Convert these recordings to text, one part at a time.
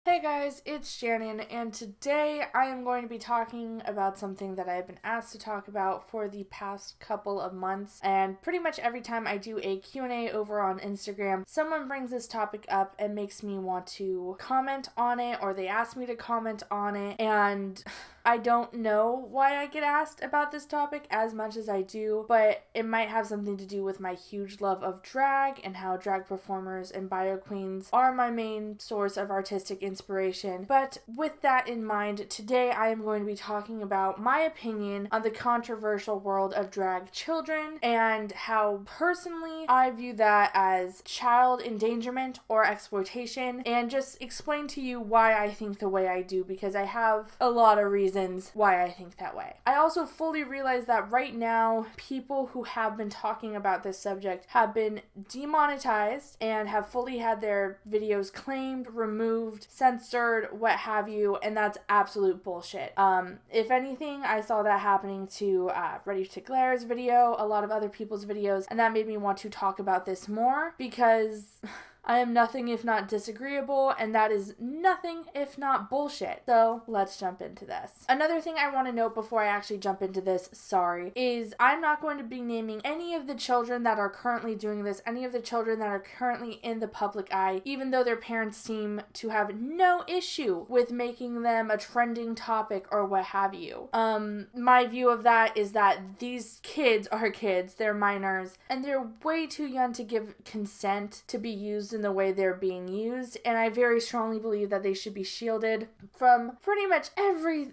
Hey guys, it's Shannon, and today I am going to be talking about something that I've been asked to talk about for the past couple of months, and pretty much every time I do a Q&A over on Instagram, someone brings this topic up and makes me want to comment on it, or they ask me to comment on it, and I don't know why I get asked about this topic as much as I do, but it might have something to do with my huge love of drag and how drag performers and bio queens are my main source of artistic inspiration. But with that in mind, today I am going to be talking about my opinion on the controversial world of drag children and how personally I view that as child endangerment or exploitation, and just explain to you why I think the way I do, because I have a lot of reasons why I think that way. I also fully realize that right now, people who have been talking about this subject have been demonetized and have fully had their videos claimed, removed, censored, what have you, and that's absolute bullshit. If anything, I saw that happening to Ready to Glare's video, a lot of other people's videos, and that made me want to talk about this more because I am nothing if not disagreeable, and that is nothing if not bullshit. So let's jump into this. Another thing I want to note before I actually jump into this, is I'm not going to be naming any of the children that are currently doing this, any of the children that are currently in the public eye, even though their parents seem to have no issue with making them a trending topic or what have you. My view of that is that these kids are kids, they're minors, and they're way too young to give consent to be used in the way they're being used, and I very strongly believe that they should be shielded from pretty much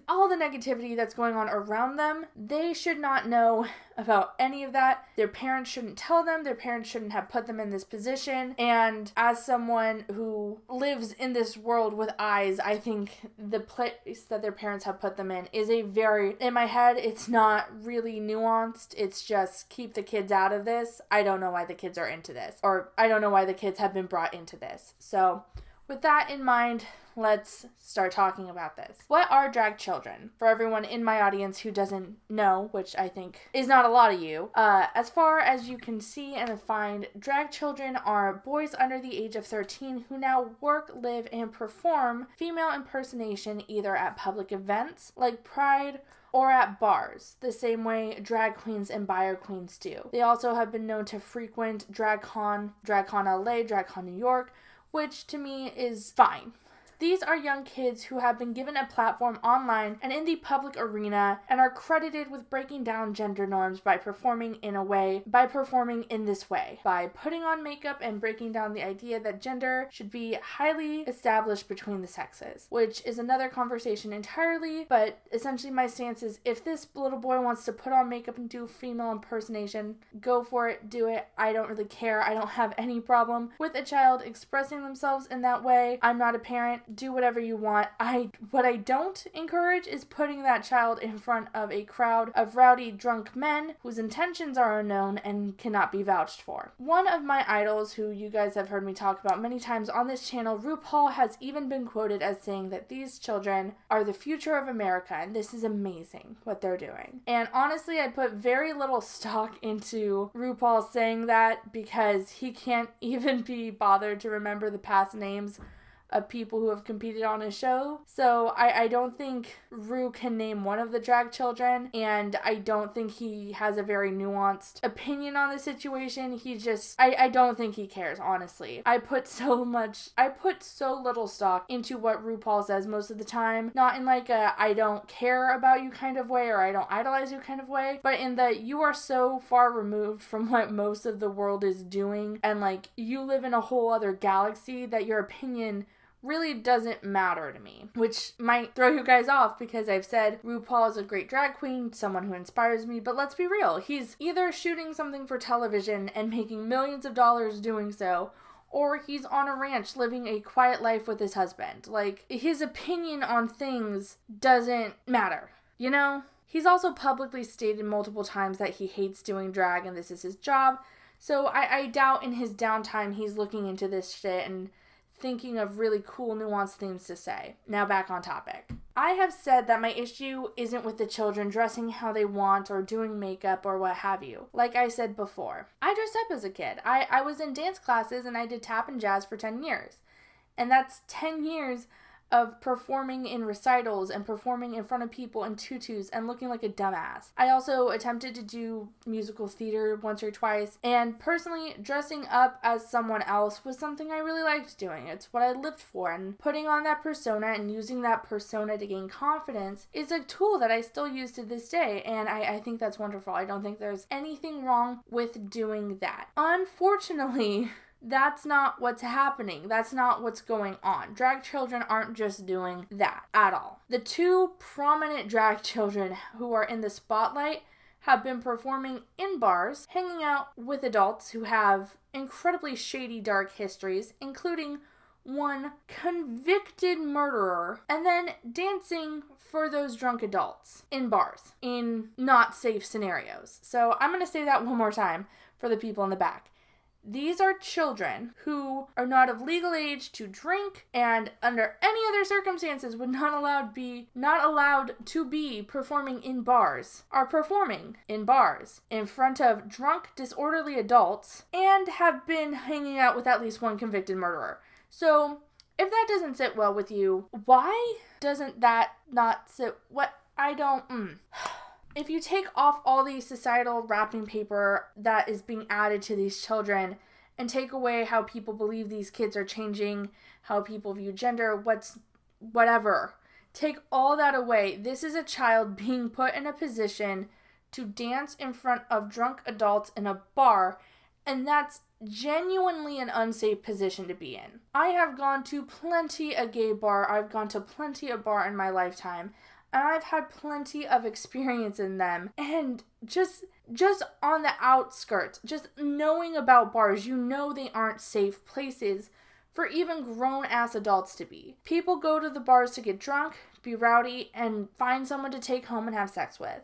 all the negativity that's going on around them. They should not know about any of that. Their parents shouldn't tell them. Their parents shouldn't have put them in this position. And as someone who lives in this world with eyes, I think the place that their parents have put them in is in my head, it's not really nuanced. It's just keep the kids out of this. I don't know why the kids are into this, or I don't know why the kids have been brought into this. So with that in mind, let's start talking about this. What are drag children? For everyone in my audience who doesn't know, which I think is not a lot of you, as far as you can see and find, drag children are boys under the age of 13 who now work, live, and perform female impersonation either at public events like Pride or at bars, the same way drag queens and bio queens do. They also have been known to frequent DragCon LA, DragCon New York, which to me is fine. These are young kids who have been given a platform online and in the public arena and are credited with breaking down gender norms by performing in this way, by putting on makeup and breaking down the idea that gender should be highly established between the sexes, which is another conversation entirely, but essentially my stance is if this little boy wants to put on makeup and do female impersonation, go for it, do it. I don't really care. I don't have any problem with a child expressing themselves in that way. I'm not a parent. Do whatever you want. What I don't encourage is putting that child in front of a crowd of rowdy, drunk men whose intentions are unknown and cannot be vouched for. One of my idols, who you guys have heard me talk about many times on this channel, RuPaul, has even been quoted as saying that these children are the future of America, and this is amazing what they're doing. And honestly, I put very little stock into RuPaul saying that because he can't even be bothered to remember the past names of people who have competed on his show. So I don't think Ru can name one of the drag children, and I don't think he has a very nuanced opinion on the situation. I don't think he cares, honestly. I put so little stock into what RuPaul says most of the time, not in like a I don't care about you kind of way or I don't idolize you kind of way, but in that you are so far removed from what most of the world is doing, and like you live in a whole other galaxy, that your opinion really doesn't matter to me, which might throw you guys off because I've said RuPaul is a great drag queen, someone who inspires me, but let's be real, he's either shooting something for television and making millions of dollars doing so, or he's on a ranch living a quiet life with his husband. Like, his opinion on things doesn't matter, you know? He's also publicly stated multiple times that he hates doing drag and this is his job, so I doubt in his downtime he's looking into this shit and thinking of really cool, nuanced things to say. Now back on topic. I have said that my issue isn't with the children dressing how they want or doing makeup or what have you. Like I said before, I dressed up as a kid. I was in dance classes and I did tap and jazz for 10 years. And that's 10 years of performing in recitals and performing in front of people in tutus and looking like a dumbass. I also attempted to do musical theater once or twice, and personally, dressing up as someone else was something I really liked doing. It's what I lived for, and putting on that persona and using that persona to gain confidence is a tool that I still use to this day, and I think that's wonderful. I don't think there's anything wrong with doing that. Unfortunately, that's not what's happening. That's not what's going on. Drag children aren't just doing that at all. The two prominent drag children who are in the spotlight have been performing in bars, hanging out with adults who have incredibly shady, dark histories, including one convicted murderer, and then dancing for those drunk adults in bars in not safe scenarios. So I'm going to say that one more time for the people in the back. These are children who are not of legal age to drink, and under any other circumstances would not allowed to be performing in bars, are performing in bars in front of drunk, disorderly adults, and have been hanging out with at least one convicted murderer. So, if that doesn't sit well with you, why doesn't that not sit If you take off all the societal wrapping paper that is being added to these children and take away how people believe these kids are changing, how people view gender, whatever, take all that away. This is a child being put in a position to dance in front of drunk adults in a bar, and that's genuinely an unsafe position to be in. I have gone to plenty a gay bar. I've gone to plenty a bar in my lifetime, and I've had plenty of experience in them. And just on the outskirts, just knowing about bars, you know they aren't safe places for even grown-ass adults to be. People go to the bars to get drunk, be rowdy, and find someone to take home and have sex with.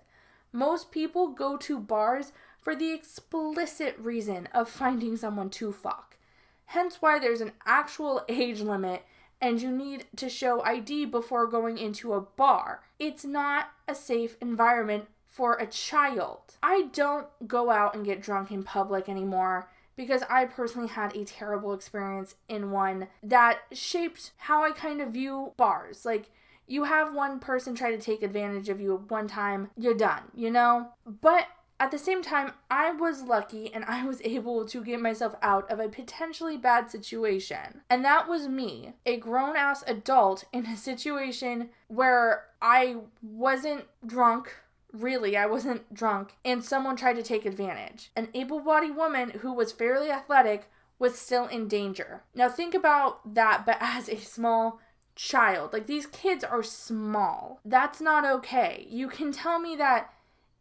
Most people go to bars for the explicit reason of finding someone to fuck. Hence why there's an actual age limit and you need to show ID before going into a bar. It's not a safe environment for a child. I don't go out and get drunk in public anymore because I personally had a terrible experience in one that shaped how I kind of view bars. Like, you have one person try to take advantage of you one time, you're done, you know? But at the same time, I was lucky and I was able to get myself out of a potentially bad situation. And that was me, a grown-ass adult in a situation where I wasn't drunk. Really, I wasn't drunk, and someone tried to take advantage. An able-bodied woman who was fairly athletic was still in danger. Now think about that, but as a small child. Like, these kids are small. That's not okay. You can tell me that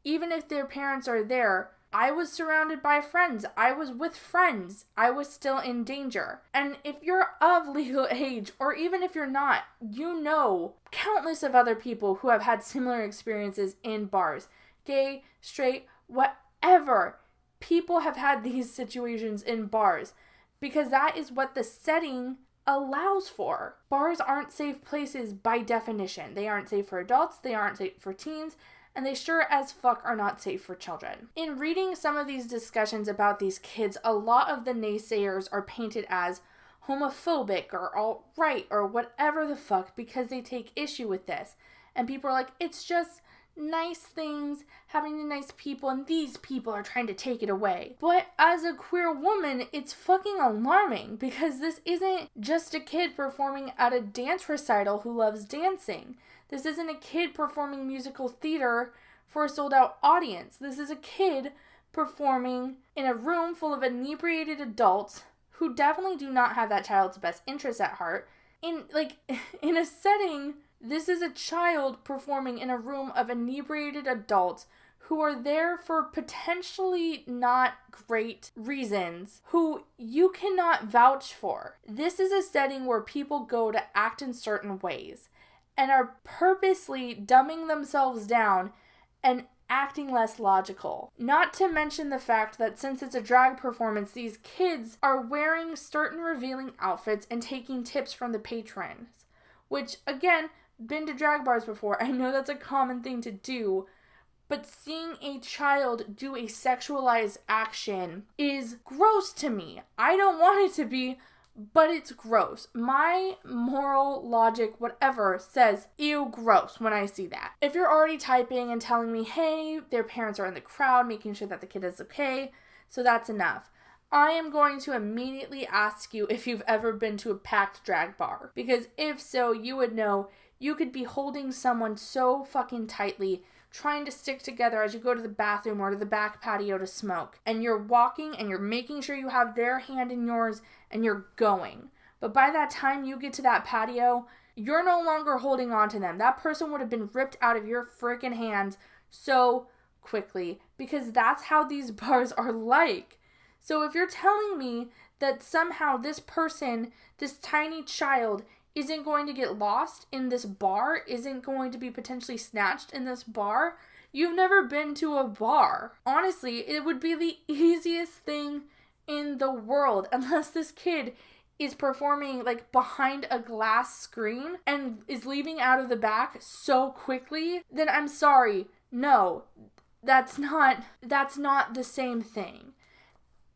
even if their parents are there, I was surrounded by friends. I was with friends. I was still in danger. And if you're of legal age, or even if you're not, you know countless of other people who have had similar experiences in bars. Gay, straight, whatever. People have had these situations in bars because that is what the setting allows for. Bars aren't safe places by definition. They aren't safe for adults. They aren't safe for teens. And they sure as fuck are not safe for children. In reading some of these discussions about these kids, a lot of the naysayers are painted as homophobic or alt-right or whatever the fuck because they take issue with this. And people are like, it's just nice things, having the nice people, and these people are trying to take it away. But as a queer woman, it's fucking alarming because this isn't just a kid performing at a dance recital who loves dancing. This isn't a kid performing musical theater for a sold-out audience. This is a kid performing in a room full of inebriated adults who definitely do not have that child's best interest at heart. In a setting, this is a child performing in a room of inebriated adults who are there for potentially not great reasons, who you cannot vouch for. This is a setting where people go to act in certain ways and are purposely dumbing themselves down and acting less logical. Not to mention the fact that since it's a drag performance, these kids are wearing certain revealing outfits and taking tips from the patrons. Which, again, been to drag bars before. I know that's a common thing to do, but seeing a child do a sexualized action is gross to me. I don't want it to be, but it's gross. My moral logic, whatever, says, ew, gross when I see that. If you're already typing and telling me, hey, their parents are in the crowd, making sure that the kid is okay, so that's enough. I am going to immediately ask you if you've ever been to a packed drag bar. Because if so, you would know you could be holding someone so fucking tightly, trying to stick together as you go to the bathroom or to the back patio to smoke. And you're walking and you're making sure you have their hand in yours and you're going. But by that time you get to that patio, you're no longer holding on to them. That person would have been ripped out of your freaking hands so quickly, because that's how these bars are like. So if you're telling me that somehow this person, this tiny child, isn't going to get lost in this bar, isn't going to be potentially snatched in this bar, you've never been to a bar. Honestly, it would be the easiest thing in the world, unless this kid is performing like behind a glass screen and is leaving out of the back so quickly, then I'm sorry. No, that's not the same thing.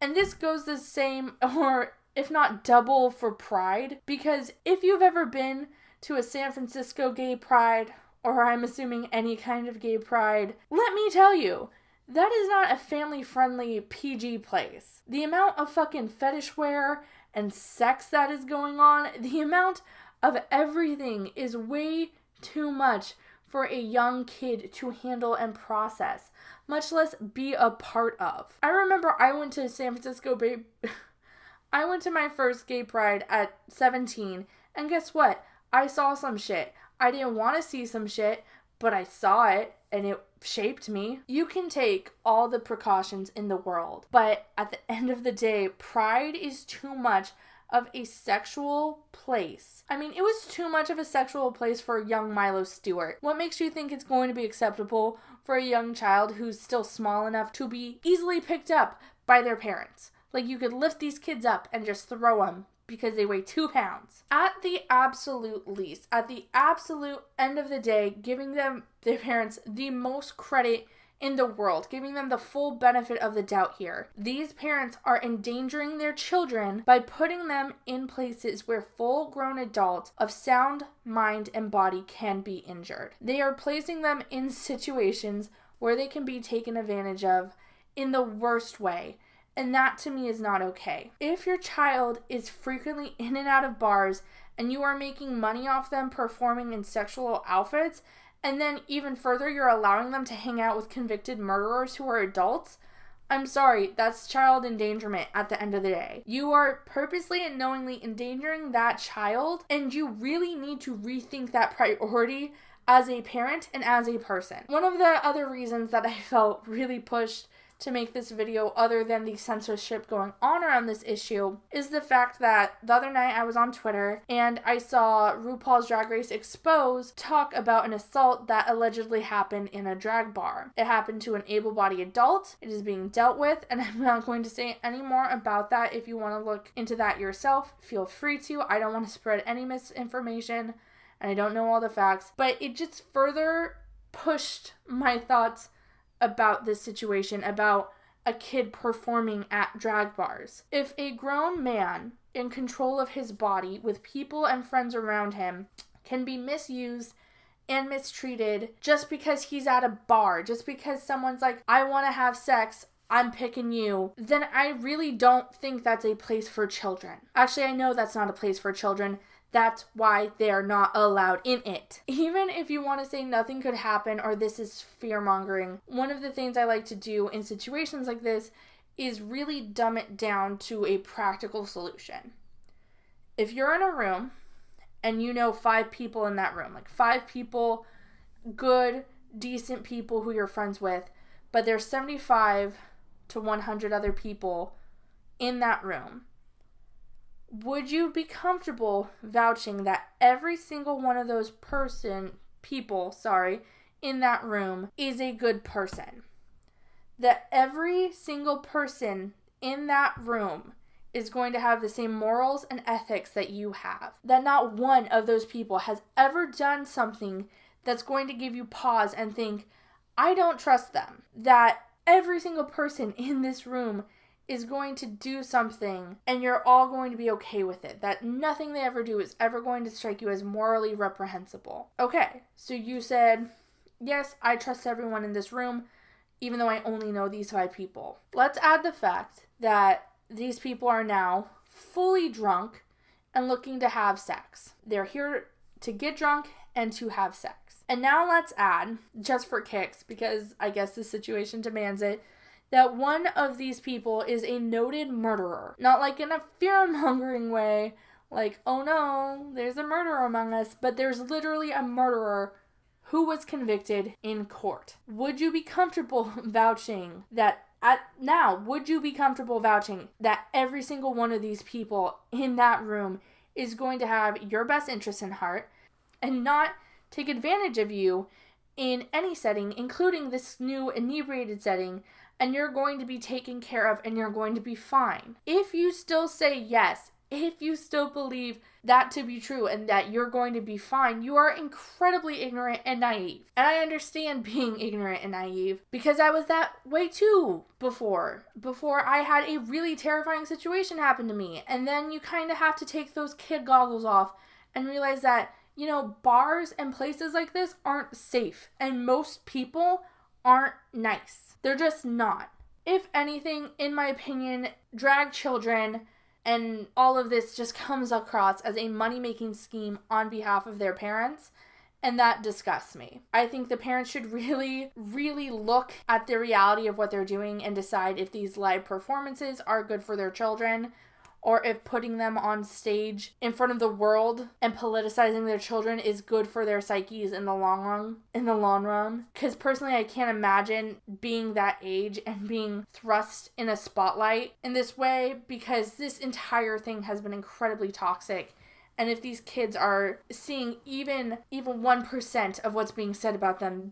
And this goes the same, or if not double, for Pride. Because if you've ever been to a San Francisco gay pride, or I'm assuming any kind of gay pride, let me tell you, that is not a family-friendly PG place. The amount of fucking fetish wear and sex that is going on, the amount of everything is way too much for a young kid to handle and process, much less be a part of. I remember I went to San Francisco, I went to my first gay pride at 17, and guess what? I saw some shit. I didn't want to see some shit, but I saw it, and it shaped me. You can take all the precautions in the world, but at the end of the day, Pride is too much of a sexual place. I mean, it was too much of a sexual place for young Milo Stewart. What makes you think it's going to be acceptable for a young child who's still small enough to be easily picked up by their parents? Like, you could lift these kids up and just throw them because they weigh 2 pounds. At the absolute least, at the absolute end of the day, giving them, their parents, the most credit in the world, giving them the full benefit of the doubt here. These parents are endangering their children by putting them in places where full-grown adults of sound mind and body can be injured. They are placing them in situations where they can be taken advantage of in the worst way. And that to me is not okay. If your child is frequently in and out of bars and you are making money off them performing in sexual outfits, and then even further you're allowing them to hang out with convicted murderers who are adults, I'm sorry, that's child endangerment at the end of the day. You are purposely and knowingly endangering that child, and you really need to rethink that priority as a parent and as a person. One of the other reasons that I felt really pushed to make this video, other than the censorship going on around this issue, is the fact that the other night I was on Twitter and I saw RuPaul's Drag Race Exposed talk about an assault that allegedly happened in a drag bar. It happened to an able-bodied adult. It is being dealt with, and I'm not going to say any more about that. If you want to look into that yourself, feel free to. I don't want to spread any misinformation, and I don't know all the facts, but it just further pushed my thoughts about this situation, about a kid performing at drag bars. If a grown man in control of his body with people and friends around him can be misused and mistreated just because he's at a bar, just because someone's like, I want to have sex, I'm picking you, then I really don't think that's a place for children. Actually, I know that's not a place for children. That's why they're not allowed in it. Even if you want to say nothing could happen or this is fear-mongering, one of the things I like to do in situations like this is really dumb it down to a practical solution. If you're in a room and you know 5 people in that room, like 5 people, good, decent people who you're friends with, but there's 75 to 100 other people in that room, would you be comfortable vouching that every single one of those people in that room is a good person? That every single person in that room is going to have the same morals and ethics that you have? That not one of those people has ever done something that's going to give you pause and think, I don't trust them? That every single person in this room is going to do something and you're all going to be okay with it. That nothing they ever do is ever going to strike you as morally reprehensible. Okay, so you said, yes, I trust everyone in this room, even though I only know these 5 people. Let's add the fact that these people are now fully drunk and looking to have sex. They're here to get drunk and to have sex. And now let's add, just for kicks, because I guess the situation demands it, that one of these people is a noted murderer. Not like in a fear-mongering way, like, oh no, there's a murderer among us, but there's literally a murderer who was convicted in court. Would you be comfortable vouching that would you be comfortable vouching that every single one of these people in that room is going to have your best interest in heart and not take advantage of you in any setting, including this new inebriated setting, and you're going to be taken care of and you're going to be fine? If you still say yes, if you still believe that to be true and that you're going to be fine, you are incredibly ignorant and naive. And I understand being ignorant and naive because I was that way too before I had a really terrifying situation happen to me. And then you kind of have to take those kid goggles off and realize that, you know, bars and places like this aren't safe and most people aren't nice. They're just not. If anything, in my opinion, drag children and all of this just comes across as a money-making scheme on behalf of their parents, and that disgusts me. I think the parents should really, really look at the reality of what they're doing and decide if these live performances are good for their children, or if putting them on stage in front of the world and politicizing their children is good for their psyches in the long run. Because personally, I can't imagine being that age and being thrust in a spotlight in this way, because this entire thing has been incredibly toxic. And if these kids are seeing even 1% of what's being said about them,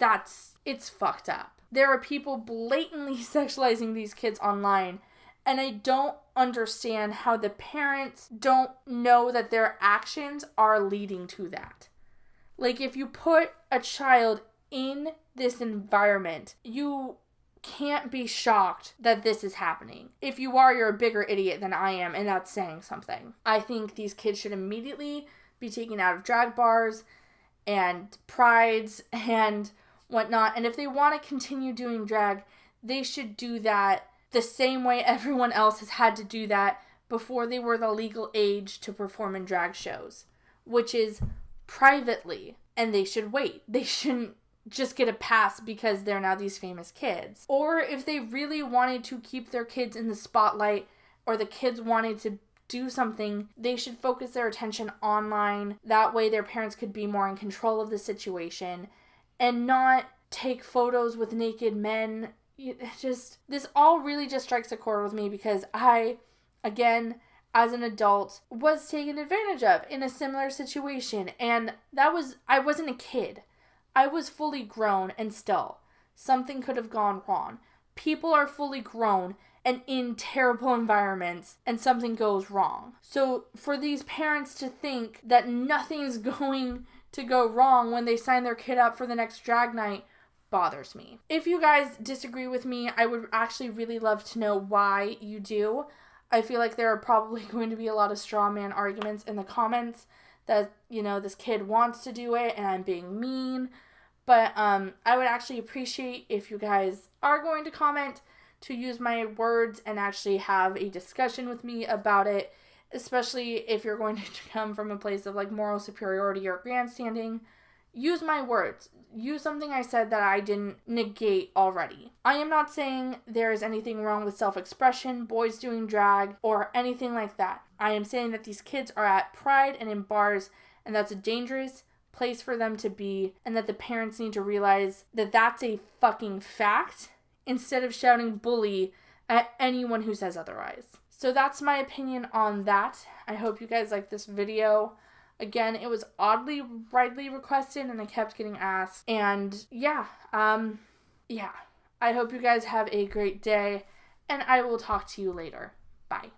it's fucked up. There are people blatantly sexualizing these kids online, and I don't understand how the parents don't know that their actions are leading to that. Like, if you put a child in this environment, you can't be shocked that this is happening. If you are, you're a bigger idiot than I am, and that's saying something. I think these kids should immediately be taken out of drag bars and prides and whatnot. And if they want to continue doing drag, they should do that the same way everyone else has had to do that before they were the legal age to perform in drag shows, which is privately, and they should wait. They shouldn't just get a pass because they're now these famous kids. Or if they really wanted to keep their kids in the spotlight, or the kids wanted to do something, they should focus their attention online. That way their parents could be more in control of the situation and not take photos with naked men. This all really just strikes a chord with me because I, again, as an adult, was taken advantage of in a similar situation. And I wasn't a kid. I was fully grown, and still, something could have gone wrong. People are fully grown and in terrible environments, and something goes wrong. So for these parents to think that nothing's going to go wrong when they sign their kid up for the next drag night bothers me. If you guys disagree with me, I would actually really love to know why you do. I feel like there are probably going to be a lot of straw man arguments in the comments that, you know, this kid wants to do it and I'm being mean. But I would actually appreciate if you guys are going to comment to use my words and actually have a discussion with me about it, especially if you're going to come from a place of like moral superiority or grandstanding. Use my words. Use something I said that I didn't negate already. I am not saying there is anything wrong with self-expression, boys doing drag, or anything like that. I am saying that these kids are at Pride and in bars, and that's a dangerous place for them to be, and that the parents need to realize that that's a fucking fact, instead of shouting bully at anyone who says otherwise. So that's my opinion on that. I hope you guys like this video. Again, it was oddly, widely requested, and I kept getting asked. And yeah, I hope you guys have a great day, and I will talk to you later. Bye.